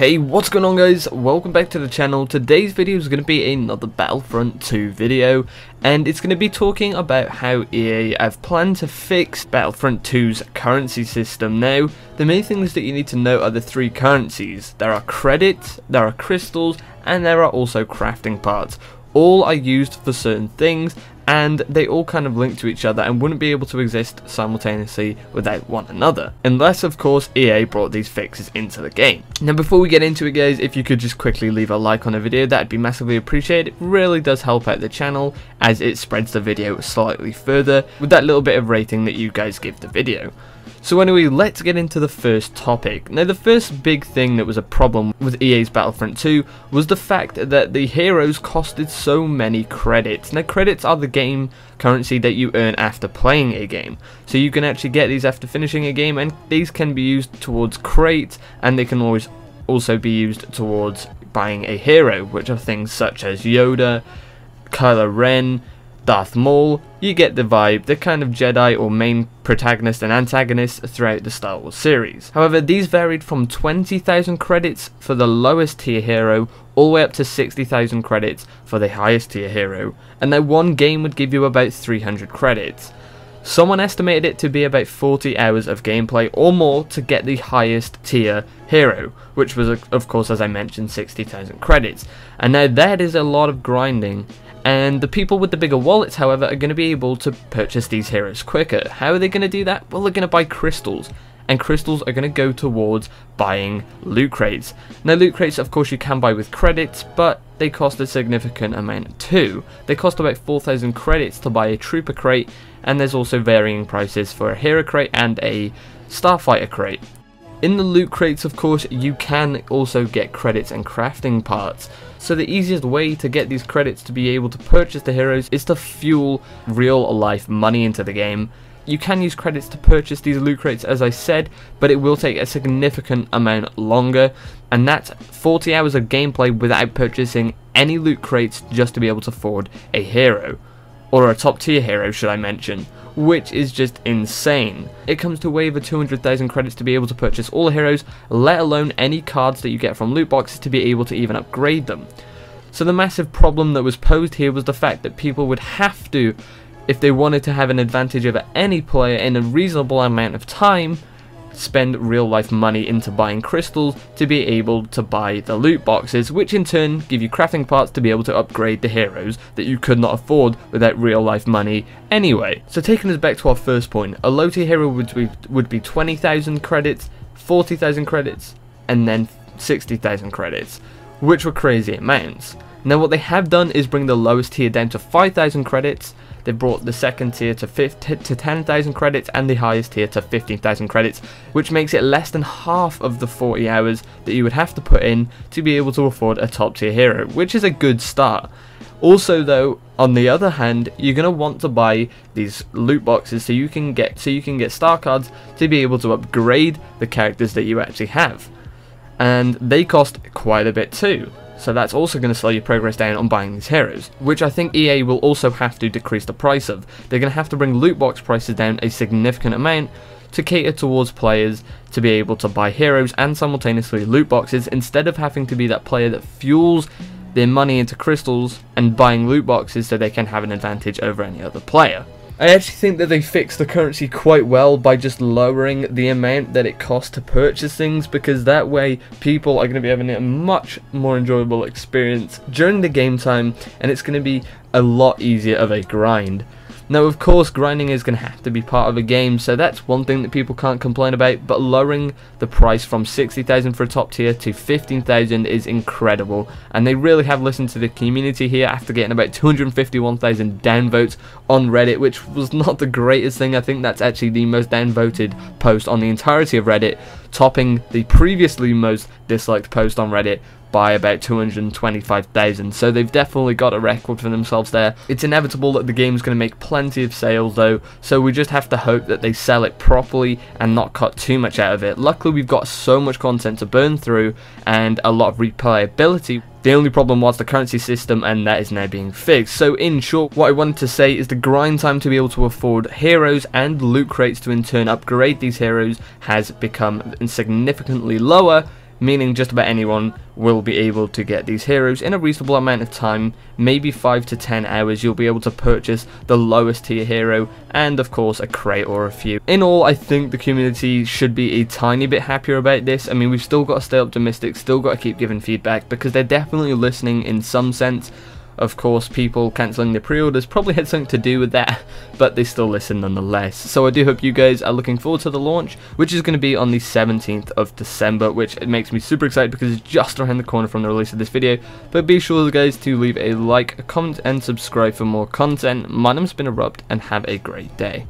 Hey, what's going on guys? Welcome back to the channel. Today's video is going to be another Battlefront 2 video, and it's going to be talking about how EA have planned to fix Battlefront 2's currency system. Now, the main things that you need to know are the three currencies. There are credits, there are crystals, and there are also crafting parts. All are used for certain things, and they all kind of link to each other and wouldn't be able to exist simultaneously without one another, unless of course EA brought these fixes into the game. Now before we get into it guys, if you could just quickly leave a like on the video, that'd be massively appreciated. It really does help out the channel as it spreads the video slightly further with that little bit of rating that you guys give the video. So anyway, let's get into the first topic. Now the first big thing that was a problem with EA's Battlefront 2 was the fact that the heroes costed so many credits. Now credits are the game currency that you earn after playing a game. So you can actually get these after finishing a game, and these can be used towards crates, and they can always also be used towards buying a hero, which are things such as Yoda, Kylo Ren, Darth Maul. You get the vibe, the kind of Jedi or main protagonist and antagonist throughout the Star Wars series. However, these varied from 20,000 credits for the lowest tier hero all the way up to 60,000 credits for the highest tier hero, and now one game would give you about 300 credits. Someone estimated it to be about 40 hours of gameplay or more to get the highest tier hero, which was of course, as I mentioned, 60,000 credits. And now that is a lot of grinding. And the people with the bigger wallets, however, are going to be able to purchase these heroes quicker. How are they going to do that? Well, they're going to buy crystals. And crystals are going to go towards buying loot crates. Now, loot crates, of course, you can buy with credits, but they cost a significant amount too. They cost about 4,000 credits to buy a trooper crate, and there's also varying prices for a hero crate and a starfighter crate. In the loot crates, of course, you can also get credits and crafting parts. So the easiest way to get these credits to be able to purchase the heroes is to fuel real life money into the game. You can use credits to purchase these loot crates, as I said, but it will take a significant amount longer, and that's 40 hours of gameplay without purchasing any loot crates just to be able to afford a hero. Or a top tier hero, should I mention, which is just insane. It comes to way over 200,000 credits to be able to purchase all the heroes, let alone any cards that you get from loot boxes to be able to even upgrade them. So the massive problem that was posed here was the fact that people would have to, if they wanted to have an advantage over any player in a reasonable amount of time, spend real life money into buying crystals to be able to buy the loot boxes, which in turn give you crafting parts to be able to upgrade the heroes that you could not afford without real life money anyway. So taking us back to our first point, a low tier hero would be 20,000 credits, 40,000 credits, and then 60,000 credits, which were crazy amounts. Now what they have done is bring the lowest tier down to 5,000 credits. They brought the second tier to 10,000 credits and the highest tier to 15,000 credits, which makes it less than half of the 40 hours that you would have to put in to be able to afford a top tier hero, which is a good start. Also though, on the other hand, you're going to want to buy these loot boxes so you can get star cards to be able to upgrade the characters that you actually have. And they cost quite a bit too. So that's also going to slow your progress down on buying these heroes, which I think EA will also have to decrease the price of. They're going to have to bring loot box prices down a significant amount to cater towards players to be able to buy heroes and simultaneously loot boxes, instead of having to be that player that fuels their money into crystals and buying loot boxes so they can have an advantage over any other player. I actually think that they fixed the currency quite well by just lowering the amount that it costs to purchase things, because that way people are going to be having a much more enjoyable experience during the game time, and it's going to be a lot easier of a grind. Now of course grinding is going to have to be part of a game, so that's one thing that people can't complain about, but lowering the price from 60,000 for a top tier to 15,000 is incredible, and they really have listened to the community here after getting about 251,000 downvotes on Reddit, which was not the greatest thing. I think that's actually the most downvoted post on the entirety of Reddit, topping the previously most disliked post on Reddit by about 225,000, so they've definitely got a record for themselves there. It's inevitable that the game's going to make plenty of sales though, so we just have to hope that they sell it properly and not cut too much out of it. Luckily we've got so much content to burn through and a lot of replayability. The only problem was the currency system, and that is now being fixed. So in short, what I wanted to say is the grind time to be able to afford heroes and loot crates to in turn upgrade these heroes has become significantly lower, meaning just about anyone will be able to get these heroes in a reasonable amount of time, maybe 5 to 10 hours. You'll be able to purchase the lowest tier hero and of course a crate or a few. In all, I think the community should be a tiny bit happier about this. I mean, we've still got to stay optimistic, still got to keep giving feedback, because they're definitely listening in some sense. Of course, people cancelling their pre-orders probably had something to do with that, but they still listen nonetheless. So I do hope you guys are looking forward to the launch, which is going to be on the 17th of December, which it makes me super excited because it's just around the corner from the release of this video. But be sure, guys, to leave a like, a comment, and subscribe for more content. My name's been Erupt, and have a great day.